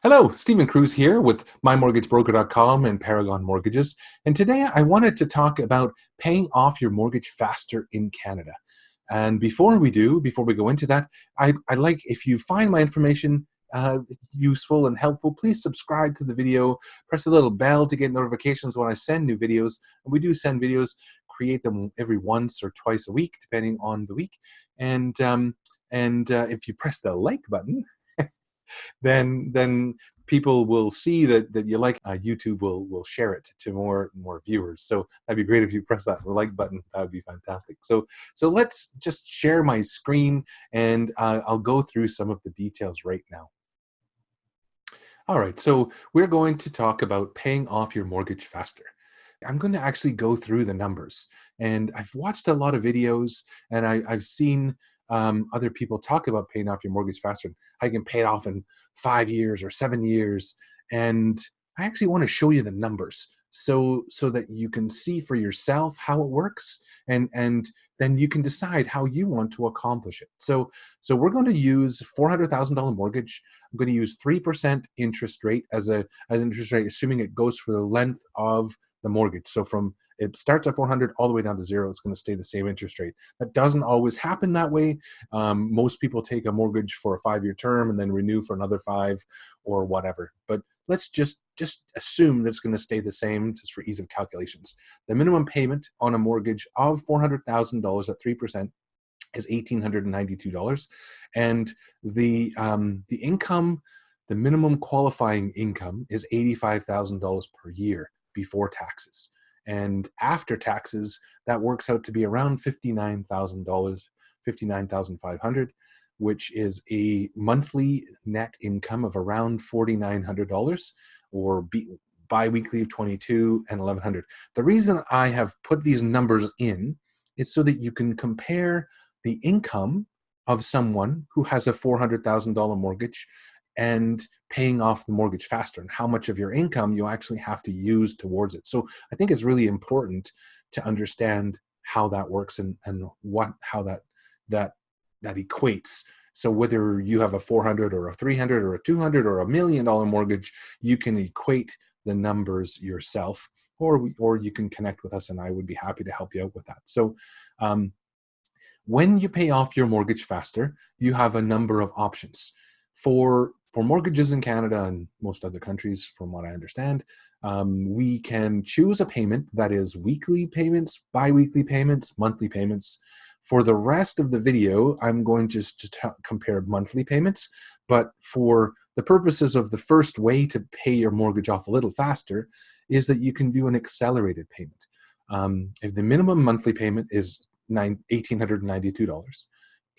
Hello, Stephen Cruz here with MyMortgageBroker.com and Paragon Mortgages. And today I wanted to talk about paying off your mortgage faster in Canada. And before we go into that, I'd like, if you find my information useful and helpful, please subscribe to the video, press the little bell to get notifications when I send new videos. And we do send videos, create them every once or twice a week, depending on the week. And if you press the like button, then people will see that you like. YouTube will share it to more viewers. So that'd be great if you press that like button. That would be fantastic. So let's just share my screen, and I'll go through some of the details right now. All right, so we're going to talk about paying off your mortgage faster. I'm going to actually go through the numbers, and I've watched a lot of videos, and I've seen other people talk about paying off your mortgage faster. How you can pay it off in 5 years or 7 years, and I actually want to show you the numbers so that you can see for yourself how it works, and then you can decide how you want to accomplish it. So we're going to use $400,000 mortgage. I'm going to use 3% interest rate as an interest rate, assuming it goes for the length of the mortgage. So from it starts at 400 all the way down to zero, it's going to stay the same interest rate. That doesn't always happen that way. Most people take a mortgage for a 5-year term and then renew for another 5 or whatever. But let's just assume that it's going to stay the same, just for ease of calculations. The minimum payment on a mortgage of $400,000 at 3% is $1,892, and the income, the minimum qualifying income, is $85,000 per year before taxes, and after taxes that works out to be around $59,000, $59,500, which is a monthly net income of around $4,900, or bi-weekly of $22 and $1,100. The reason I have put these numbers in is so that you can compare the income of someone who has a $400,000 mortgage and paying off the mortgage faster, and how much of your income you actually have to use towards it. So I think it's really important to understand how that works, and how that equates. So whether you have a 400 or a 300 or a 200 or $1 million mortgage, you can equate the numbers yourself, or you can connect with us, and I would be happy to help you out with that. So when you pay off your mortgage faster, you have a number of options. For mortgages in Canada and most other countries, from what I understand, we can choose a payment that is weekly payments, bi-weekly payments, monthly payments. For the rest of the video, I'm going to just compare monthly payments, but for the purposes of the first way to pay your mortgage off a little faster is that you can do an accelerated payment. If the minimum monthly payment is $1,892,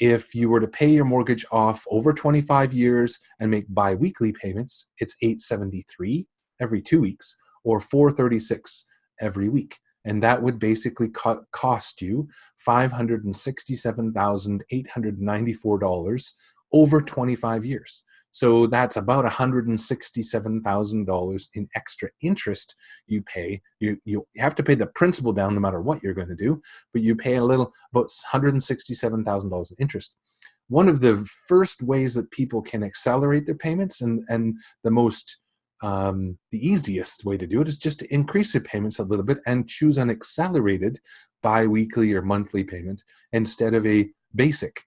if you were to pay your mortgage off over 25 years and make bi-weekly payments, it's $873 every 2 weeks, or $436 every week. And that would basically cost you $567,894 over 25 years. So that's about $167,000 in extra interest you pay. You have to pay the principal down no matter what you're going to do, but you pay about $167,000 in interest. One of the first ways that people can accelerate their payments, and the easiest way to do it, is just to increase the payments a little bit and choose an accelerated bi-weekly or monthly payment instead of a basic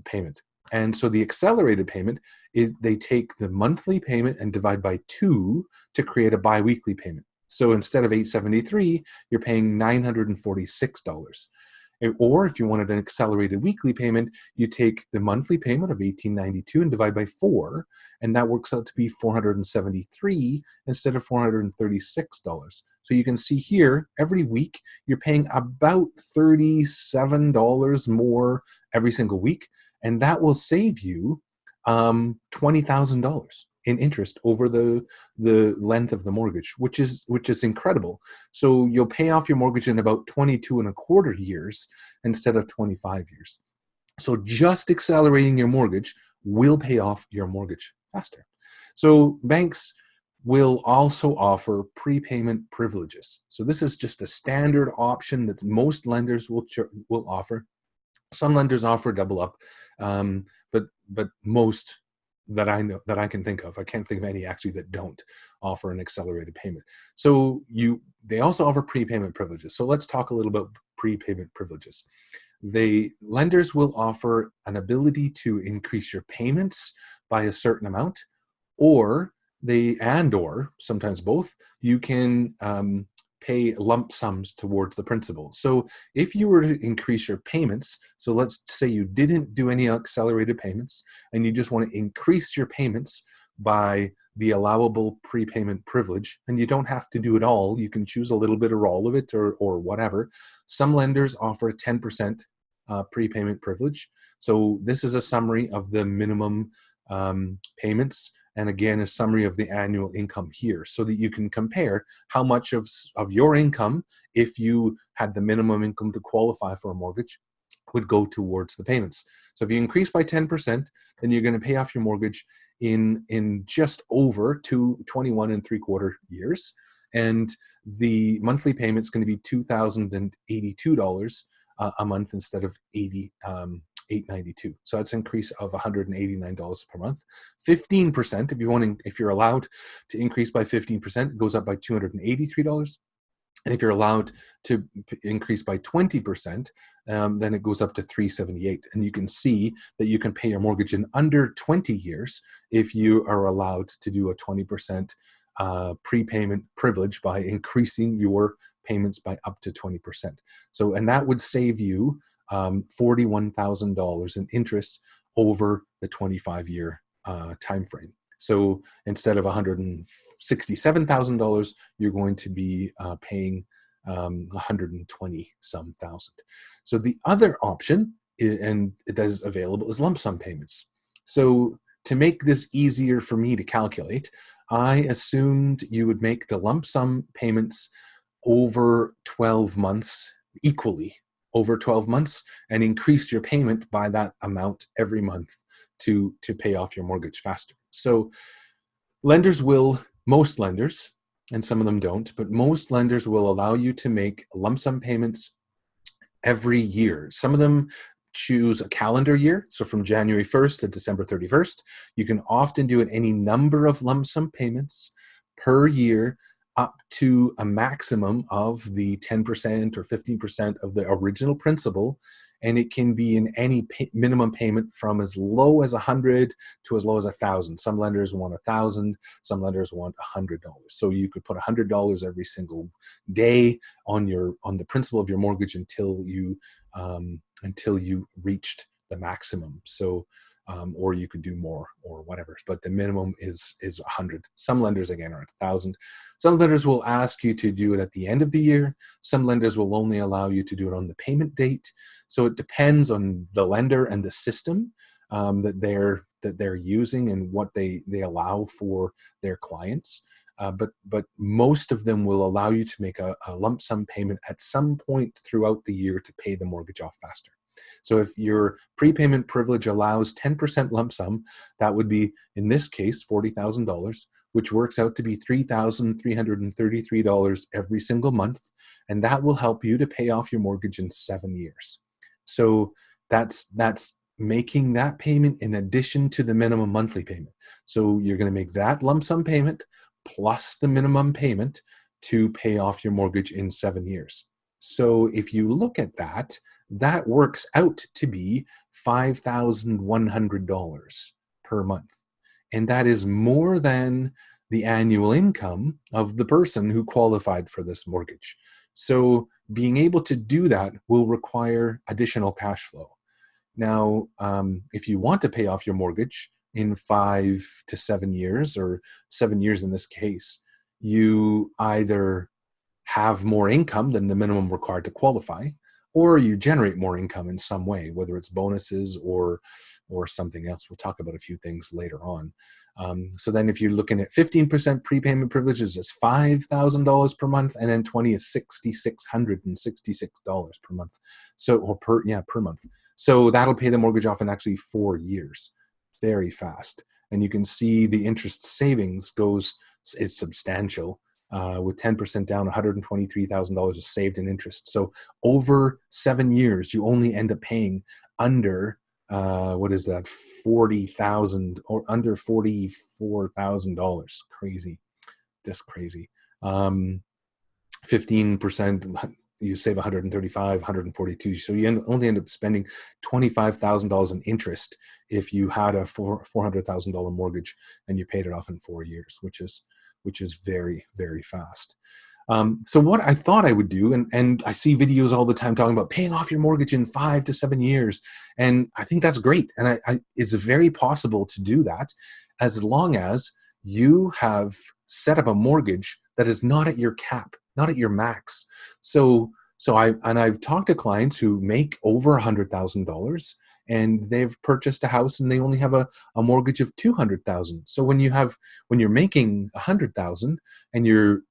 payment. And so the accelerated payment is, they take the monthly payment and divide by 2 to create a bi-weekly payment. So instead of $873, you're paying $946. Or if you wanted an accelerated weekly payment, you take the monthly payment of $1,892 and divide by 4, and that works out to be $473 instead of $436. So you can see here, every week, you're paying about $37 more every single week, and that will save you $20,000 in interest over the length of the mortgage, which is incredible. So you'll pay off your mortgage in about 22.25 years instead of 25 years. So just accelerating your mortgage will pay off your mortgage faster. So banks will also offer prepayment privileges. So this is just a standard option that most lenders will offer. Some lenders offer double up, but most that I know, that I can think of. I can't think of any actually that don't offer an accelerated payment. So they also offer prepayment privileges. So let's talk a little about prepayment privileges. Lenders will offer an ability to increase your payments by a certain amount, or or sometimes both, you can pay lump sums towards the principal. So if you were to increase your payments, so let's say you didn't do any accelerated payments and you just want to increase your payments by the allowable prepayment privilege, and you don't have to do it all, you can choose a little bit or all of it, or whatever. Some lenders offer a 10% prepayment privilege. So this is a summary of the minimum payments, and again, a summary of the annual income here, so that you can compare how much of your income, if you had the minimum income to qualify for a mortgage, would go towards the payments. So if you increase by 10%, then you're going to pay off your mortgage in just over 21.75 years. And the monthly payment is going to be $2,082 a month instead of $892. So that's an increase of $189 per month. 15%, if you're allowed to increase by 15%, it goes up by $283. And if you're allowed to increase by 20%, then it goes up to $378. And you can see that you can pay your mortgage in under 20 years if you are allowed to do a 20% prepayment privilege by increasing your payments by up to 20%. So, and that would save you $41,000 in interest over the 25-year time frame. So instead of $167,000, you're going to be paying 120 some thousand. So the other option, and that is available, is lump sum payments. So to make this easier for me to calculate, I assumed you would make the lump sum payments over 12 months equally, over 12 months, and increase your payment by that amount every month to pay off your mortgage faster. So most lenders, and some of them don't, but most lenders will allow you to make lump sum payments every year. Some of them choose a calendar year, so from January 1st to December 31st. You can often do it any number of lump sum payments per year, up to a maximum of the 10% or 15% of the original principal. And it can be in any minimum payment from as low as $100 to as low as $1,000. Some lenders want $1,000, some lenders want $100. So you could put $100 every single day on the principal of your mortgage until you reached the maximum. So or you could do more or whatever, but the minimum is 100. Some lenders, again, are at 1,000. Some lenders will ask you to do it at the end of the year. Some lenders will only allow you to do it on the payment date. So it depends on the lender and the system that they're using and what they allow for their clients. But most of them will allow you to make a lump sum payment at some point throughout the year to pay the mortgage off faster. So if your prepayment privilege allows 10% lump sum, that would be, in this case, $40,000, which works out to be $3,333 every single month. And that will help you to pay off your mortgage in 7 years. So that's making that payment in addition to the minimum monthly payment. So you're going to make that lump sum payment plus the minimum payment to pay off your mortgage in 7 years. So if you look at that, that works out to be $5,100 per month. And that is more than the annual income of the person who qualified for this mortgage. So being able to do that will require additional cash flow. Now, if you want to pay off your mortgage in 5 to 7 years, or 7 years in this case, you either have more income than the minimum required to qualify, or you generate more income in some way, whether it's bonuses or something else. We'll talk about a few things later on. So then if you're looking at 15% prepayment privileges, it's $5,000 per month, and then 20 is $6,666 per month. So, per month. So that'll pay the mortgage off in actually 4 years, very fast. And you can see the interest savings is substantial. With 10% down, $123,000 is saved in interest. So over 7 years, you only end up paying under what is that, 40,000 or under $44,000. Crazy, just crazy. 15%, you save 135, 142. So you only end up spending $25,000 in interest if you had a $400,000 mortgage and you paid it off in 4 years, which is very, very fast. So what I thought I would do, and I see videos all the time talking about paying off your mortgage in 5 to 7 years. And I think that's great. And it's very possible to do that as long as you have set up a mortgage that is not at your cap, not at your max. I've talked to clients who make over $100,000 and they've purchased a house and they only have a mortgage of $200,000. So when you're making $100,000 and your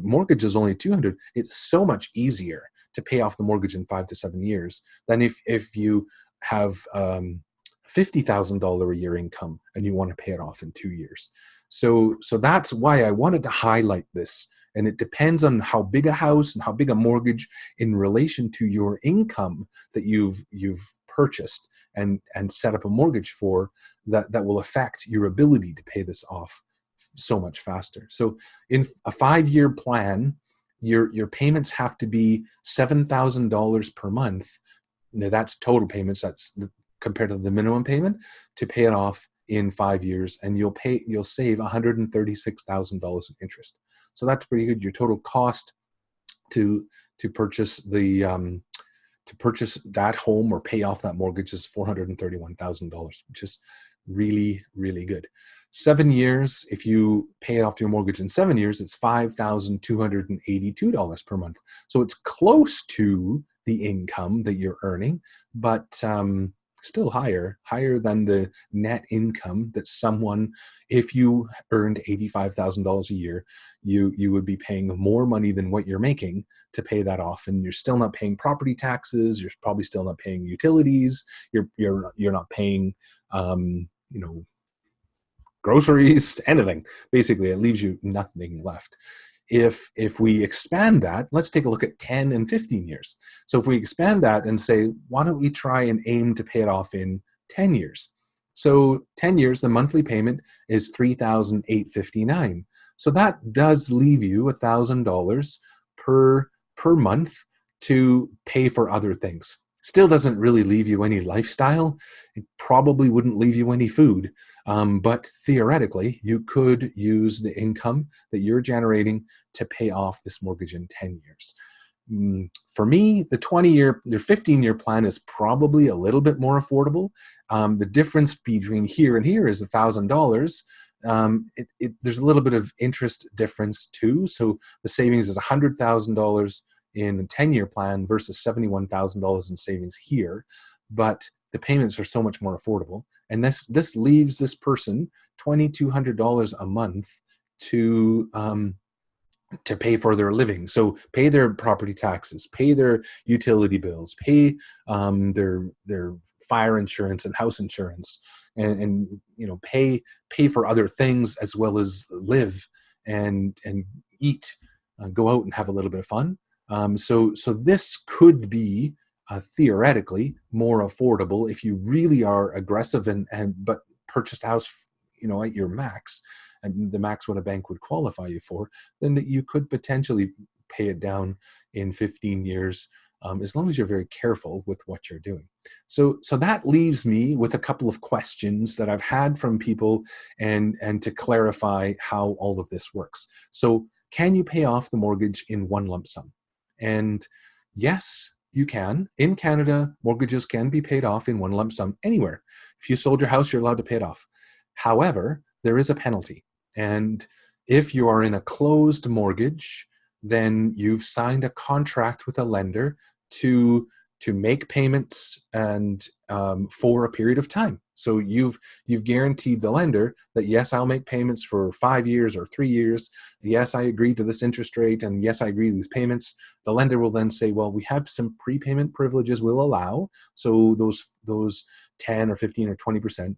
mortgage is only $200,000, it's so much easier to pay off the mortgage in 5 to 7 years than if you have $50,000 a year income and you want to pay it off in 2 years. So that's why I wanted to highlight this. And it depends on how big a house and how big a mortgage in relation to your income that you've purchased and set up a mortgage for, that will affect your ability to pay this off so much faster. So in a 5-year plan, your payments have to be $7,000 per month. Now that's total payments. That's compared to the minimum payment to pay it off in 5 years, and you'll save $136,000 in interest. So that's pretty good. Your total cost to purchase that home or pay off that mortgage is $431,000, which is really, really good. 7 years, if you pay off your mortgage in 7 years, it's $5,282 per month. So it's close to the income that you're earning, but still higher than the net income that someone, if you earned $85,000 a year, you would be paying more money than what you're making to pay that off. And you're still not paying property taxes. You're probably still not paying utilities. You're not paying, groceries, anything. Basically, it leaves you nothing left. If we expand that, let's take a look at 10 and 15 years. So if we expand that and say, why don't we try and aim to pay it off in 10 years? So 10 years, the monthly payment is $3,859. So that does leave you $1,000 per month to pay for other things. Still doesn't really leave you any lifestyle. It probably wouldn't leave you any food. But theoretically, you could use the income that you're generating to pay off this mortgage in 10 years. For me, the 15-year plan is probably a little bit more affordable. The difference between here and here is $1,000. There's a little bit of interest difference too. So the savings is $100,000 in a 10-year plan versus $71,000 in savings here, but the payments are so much more affordable. And this leaves this person $2,200 a month to pay for their living. So pay their property taxes, pay their utility bills, pay their fire insurance and house insurance, and pay for other things as well as live and eat, go out and have a little bit of fun. So this could be theoretically more affordable if you really are aggressive but purchased a house, at your max, and the max what a bank would qualify you for, then you could potentially pay it down in 15 years, as long as you're very careful with what you're doing. So that leaves me with a couple of questions that I've had from people and to clarify how all of this works. So can you pay off the mortgage in one lump sum? And yes, you can. In Canada, mortgages can be paid off in one lump sum anywhere. If you sold your house, you're allowed to pay it off. However, there is a penalty. And if you are in a closed mortgage, then you've signed a contract with a lender to make payments and for a period of time. So you've guaranteed the lender that, yes, I'll make payments for 5 years or 3 years. Yes, I agree to this interest rate, and yes, I agree to these payments. The lender will then say, well, we have some prepayment privileges we'll allow. So those 10 or 15 or 20%.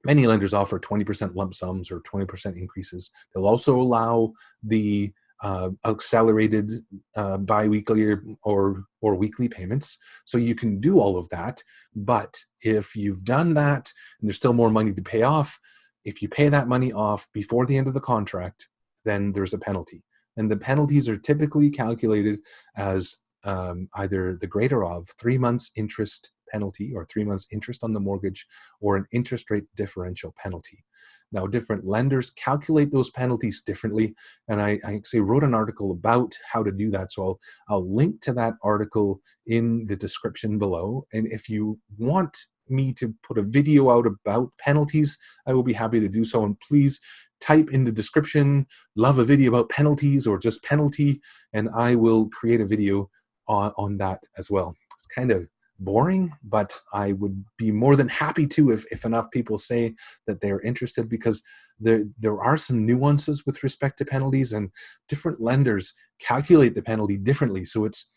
Many lenders offer 20% lump sums or 20% increases. They'll also allow the accelerated biweekly or weekly payments. So you can do all of that. But if you've done that and there's still more money to pay off, if you pay that money off before the end of the contract, then there's a penalty. And the penalties are typically calculated as either the greater of 3 months interest penalty or 3 months interest on the mortgage, or an interest rate differential penalty. Now, different lenders calculate those penalties differently, and I actually wrote an article about how to do that. So I'll link to that article in the description below. And if you want me to put a video out about penalties, I will be happy to do so. And please type in the description, love a video about penalties or just penalty, and I will create a video on that as well. It's kind of boring, but I would be more than happy to if enough people say that they're interested, because there are some nuances with respect to penalties, and different lenders calculate the penalty differently. So it's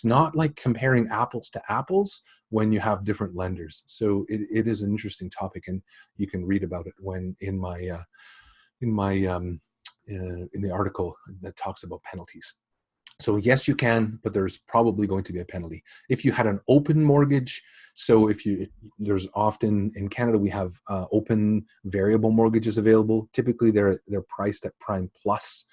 not like comparing apples to apples when you have different lenders. So it is an interesting topic, and you can read about it when in the article that talks about penalties. So yes, you can, but there's probably going to be a penalty. If you had an open mortgage, so there's often in Canada, we have open variable mortgages available. Typically they're priced at prime plus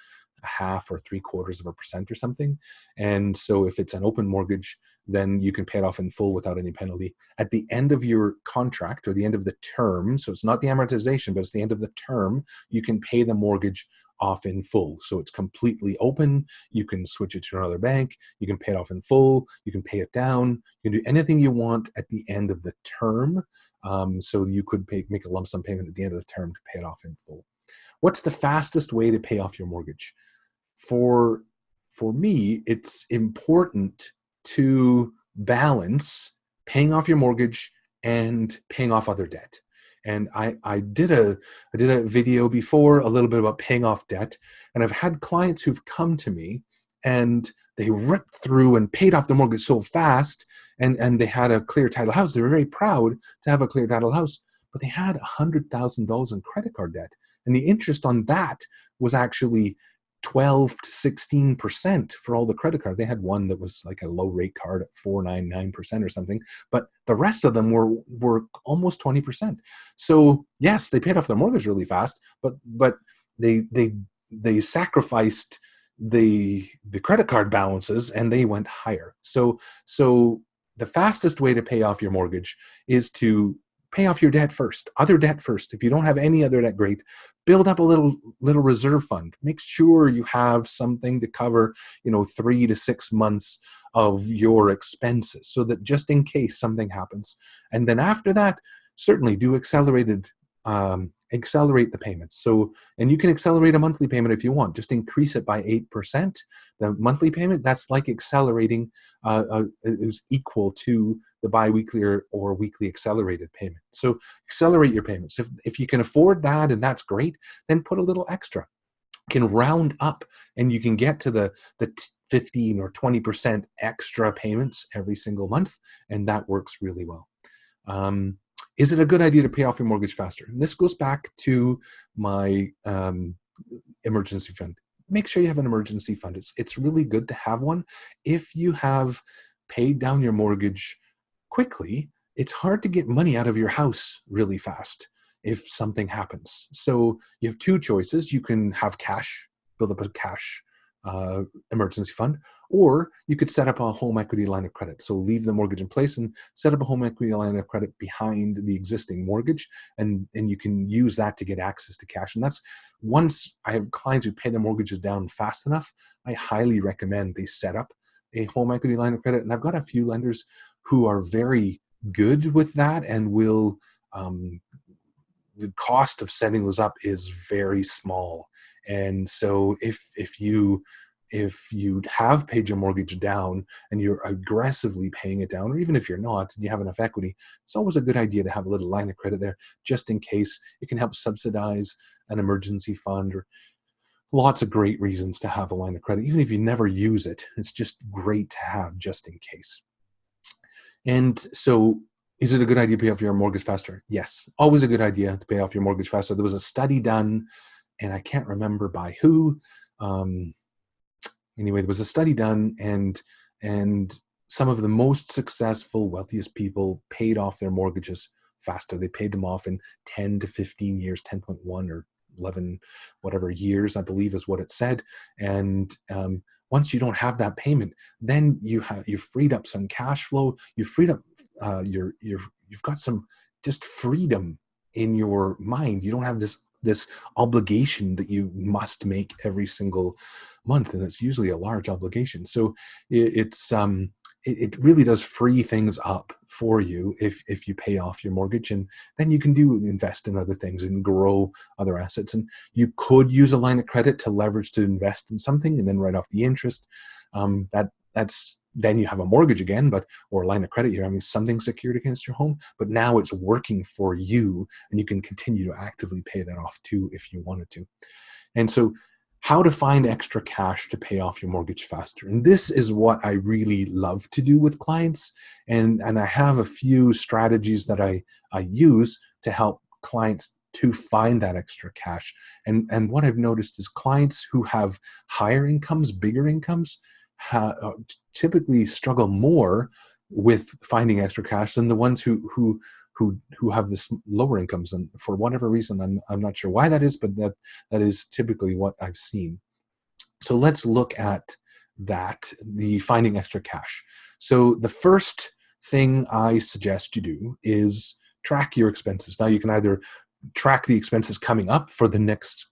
a half or 0.75% or something. And so if it's an open mortgage, then you can pay it off in full without any penalty. At the end of your contract or the end of the term, so it's not the amortization, but it's the end of the term, you can pay the mortgage off in full. So it's completely open. You can switch it to another bank. You can pay it off in full. You can pay it down. You can do anything you want at the end of the term. So you could make a lump sum payment at the end of the term to pay it off in full. What's the fastest way to pay off your mortgage? For me, it's important to balance paying off your mortgage and paying off other debt. And I did a video before, a little bit about paying off debt. And I've had clients who've come to me and they ripped through and paid off the mortgage so fast, and they had a clear title house. They were very proud to have a clear title house, but they had $100,000 in credit card debt. And the interest on that was actually 12 to 16% for all the credit card. They had one that was like a low rate card at 4.99% or something, but the rest of them were almost 20%. So yes, they paid off their mortgage really fast, but they sacrificed the credit card balances and they went higher. So the fastest way to pay off your mortgage is to pay off your debt first, other debt first. If you don't have any other debt, great. Build up a little reserve fund. Make sure you have something to cover, 3 to 6 months of your expenses, so that just in case something happens. And then after that, certainly do accelerate the payments. So, and you can accelerate a monthly payment if you want. Just increase it by 8%. The monthly payment, that's like accelerating, is equal to the biweekly or weekly accelerated payment. So accelerate your payments. If you can afford that, and that's great, then put a little extra. You can round up and you can get to the 15 or 20% extra payments every single month, and that works really well. Is it a good idea to pay off your mortgage faster? And this goes back to my emergency fund. Make sure you have an emergency fund. It's really good to have one. If you have paid down your mortgage quickly, it's hard to get money out of your house really fast if something happens. So you have two choices. You can have cash, build up a cash emergency fund, or you could set up a home equity line of credit. So leave the mortgage in place and set up a home equity line of credit behind the existing mortgage, and you can use that to get access to cash. And that's, once I have clients who pay their mortgages down fast enough, I highly recommend they set up a home equity line of credit. And I've got a few lenders who are very good with that, and will, the cost of setting those up is very small. And so if you have paid your mortgage down and you're aggressively paying it down, or even if you're not and you have enough equity, it's always a good idea to have a little line of credit there just in case. It can help subsidize an emergency fund, or lots of great reasons to have a line of credit. Even if you never use it, it's just great to have just in case. And so, is it a good idea to pay off your mortgage faster? Yes, always a good idea to pay off your mortgage faster. There was a study done, and I can't remember by who, Anyway, there was a study done, and some of the most successful, wealthiest people paid off their mortgages faster. They paid them off in 10 to 15 years, 10.1 or 11, whatever years, I believe is what it said. And once you don't have that payment, then you've freed up some cash flow. You've freed up you've got some just freedom in your mind. You don't have this obligation that you must make every single month, and it's usually a large obligation. So it really does free things up for you if you pay off your mortgage, and then you can invest in other things and grow other assets. And you could use a line of credit to leverage to invest in something and then write off the interest. That's then you have a mortgage again, or a line of credit. You're having something secured against your home, but now it's working for you, and you can continue to actively pay that off too if you wanted to. And so, how to find extra cash to pay off your mortgage faster. And this is what I really love to do with clients. And I have a few strategies that I use to help clients to find that extra cash. And what I've noticed is clients who have higher incomes, bigger incomes, typically struggle more with finding extra cash than the ones who have this lower incomes. And for whatever reason, I'm not sure why that is, but that is typically what I've seen. So let's look at the finding extra cash. So the first thing I suggest you do is track your expenses. Now you can either track the expenses coming up for the next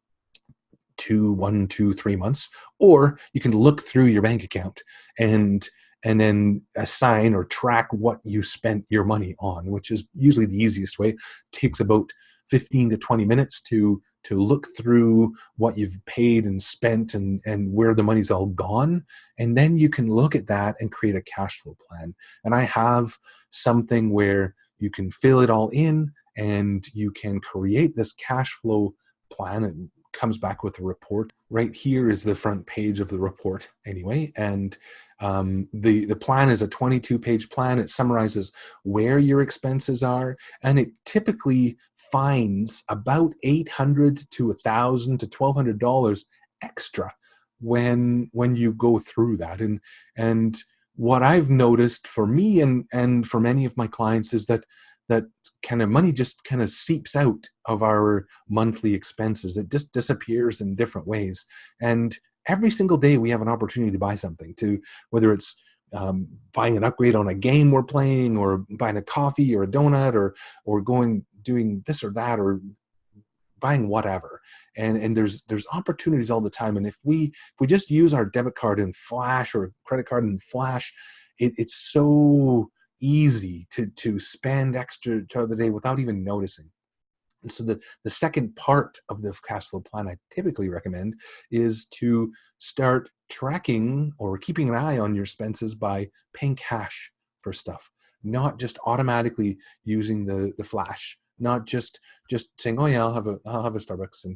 1, 2, 3 months, or you can look through your bank account and then assign or track what you spent your money on, which is usually the easiest way. It takes about 15 to 20 minutes to look through what you've paid and spent and where the money's all gone. And then you can look at that and create a cash flow plan. And I have something where you can fill it all in and you can create this cash flow plan. And comes back with a report. Right here is the front page of the report anyway. And the plan is a 22-page plan. It summarizes where your expenses are, and it typically finds about $800 to $1,000 to $1,200 extra when you go through that. And what I've noticed for me and for many of my clients is that kind of money just kind of seeps out of our monthly expenses. It just disappears in different ways. And every single day we have an opportunity to buy something, whether it's buying an upgrade on a game we're playing, or buying a coffee or a donut, or doing this or that, or buying whatever. And there's opportunities all the time. And if we just use our debit card and flash, or credit card and flash, it's so easy to spend extra throughout the day without even noticing. And so the second part of the cash flow plan I typically recommend is to start tracking or keeping an eye on your expenses by paying cash for stuff, not just automatically using the flash, not just saying, oh yeah, I'll have a Starbucks,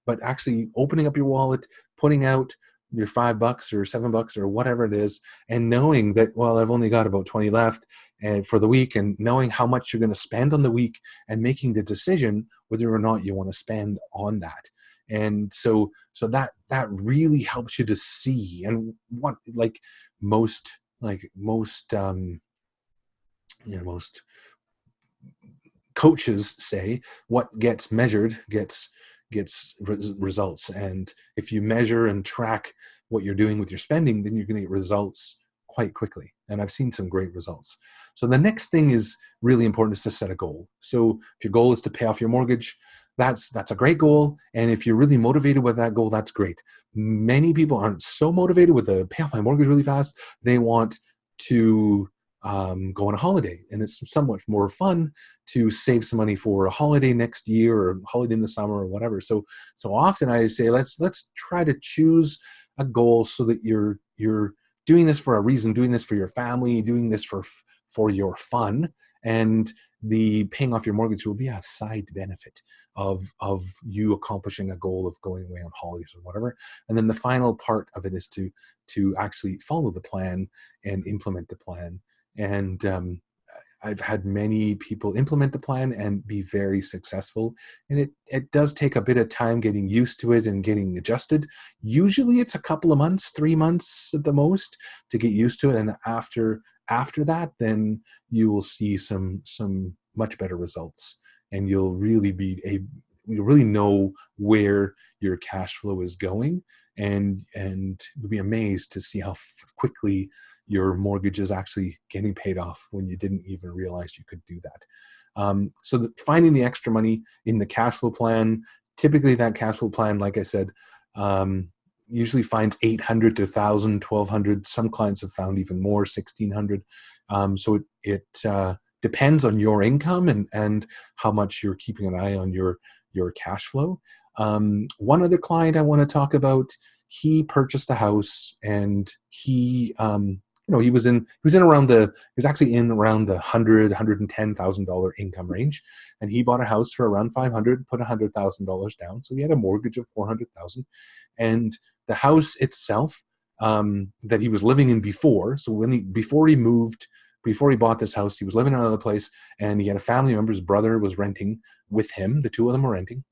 but actually opening up your wallet, putting out your $5 or $7 or whatever it is, and knowing that, well, I've only got about 20 left and for the week, and knowing how much you're going to spend on the week and making the decision whether or not you want to spend on that. And so that really helps you to see, and what most coaches say, what gets measured gets results. And if you measure and track what you're doing with your spending, then you're going to get results quite quickly. And I've seen some great results. So the next thing is really important, is to set a goal. So if your goal is to pay off your mortgage, that's a great goal. And if you're really motivated with that goal, that's great. Many people aren't so motivated with the pay off my mortgage really fast. They want to go on a holiday, and it's somewhat more fun to save some money for a holiday next year, or a holiday in the summer, or whatever. So often I say, let's try to choose a goal so that you're doing this for a reason, doing this for your family, doing this for your fun, and the paying off your mortgage will be a side benefit of you accomplishing a goal of going away on holidays or whatever. And then the final part of it is to actually follow the plan and implement the plan. And I've had many people implement the plan and be very successful. And it does take a bit of time getting used to it and getting adjusted. Usually it's a couple of months, 3 months at the most, to get used to it. And after that, then you will see some much better results, and you'll really know where your cash flow is going, and you'll be amazed to see how quickly your mortgage is actually getting paid off when you didn't even realize you could do that. So finding the extra money in the cash flow plan, typically that cash flow plan, like I said, usually finds 800 to 1,000, 1,200. Some clients have found even more, 1,600. So it depends on your income and how much you're keeping an eye on your cash flow. One other client I want to talk about, he purchased a house, and he he was actually in around the $110,000 income range, and he bought a house for around 500, put $100,000 down, so he had a mortgage of 400,000, and the house itself that he was living in before. So before he bought this house, he was living in another place, and he had a family member. His brother was renting with him. The two of them were renting.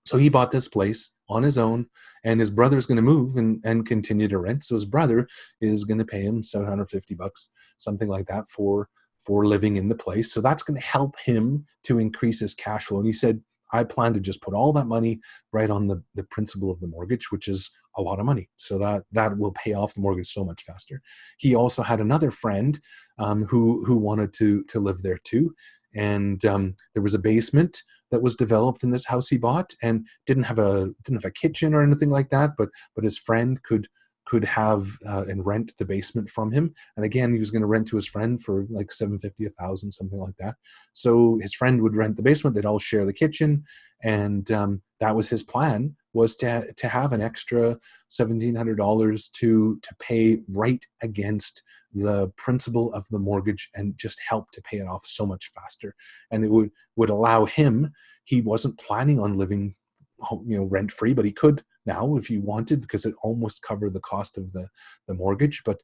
So he bought this place on his own, and his brother's going to move and continue to rent. So his brother is going to pay him $750, something like that, for living in the place. So that's going to help him to increase his cash flow. And he said, I plan to just put all that money right on the principal of the mortgage, which is a lot of money. So that will pay off the mortgage so much faster. He also had another friend who wanted to live there too. And there was a basement that was developed in this house he bought, and didn't have a kitchen or anything like that, but his friend could have and rent the basement from him. And again, he was going to rent to his friend for like $750, $1,000, something like that. So his friend would rent the basement. They'd all share the kitchen, and that was his plan, was to have an extra $1,700 to pay right against the principal of the mortgage, and just help to pay it off so much faster. And it would allow him. He wasn't planning on living rent free, but he could now if he wanted, because it almost covered the cost of the mortgage. But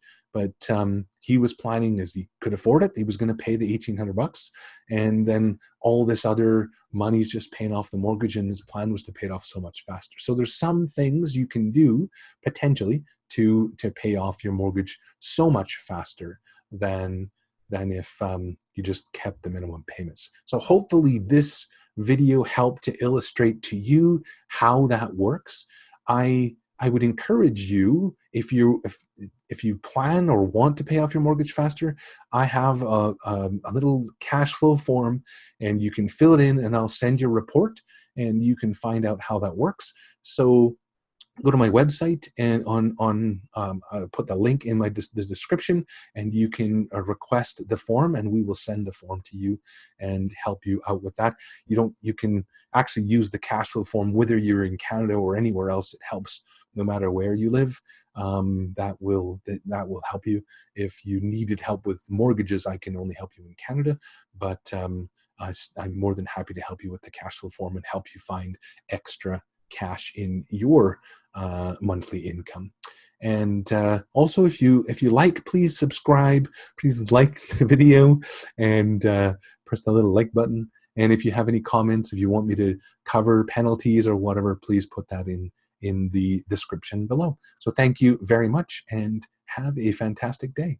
he was planning, as he could afford it, he was going to pay the $1,800, and then all this other money's just paying off the mortgage, and his plan was to pay it off so much faster. So there's some things you can do potentially to pay off your mortgage so much faster than if you just kept the minimum payments. So hopefully this video helped to illustrate to you how that works. I would encourage you, if you plan or want to pay off your mortgage faster, I have a little cash flow form, and you can fill it in, and I'll send you a report, and you can find out how that works. So go to my website, and I'll put the link in the description, and you can request the form, and we will send the form to you and help you out with that. You can actually use the cash flow form whether you're in Canada or anywhere else. It helps no matter where you live. That will help you. If you needed help with mortgages, I can only help you in Canada, but I'm more than happy to help you with the cash flow form and help you find extra cash in your monthly income. And also, if you like, please subscribe, please like the video, and press the little like button. And if you have any comments, if you want me to cover penalties or whatever, please put that in the description below. So thank you very much, and have a fantastic day.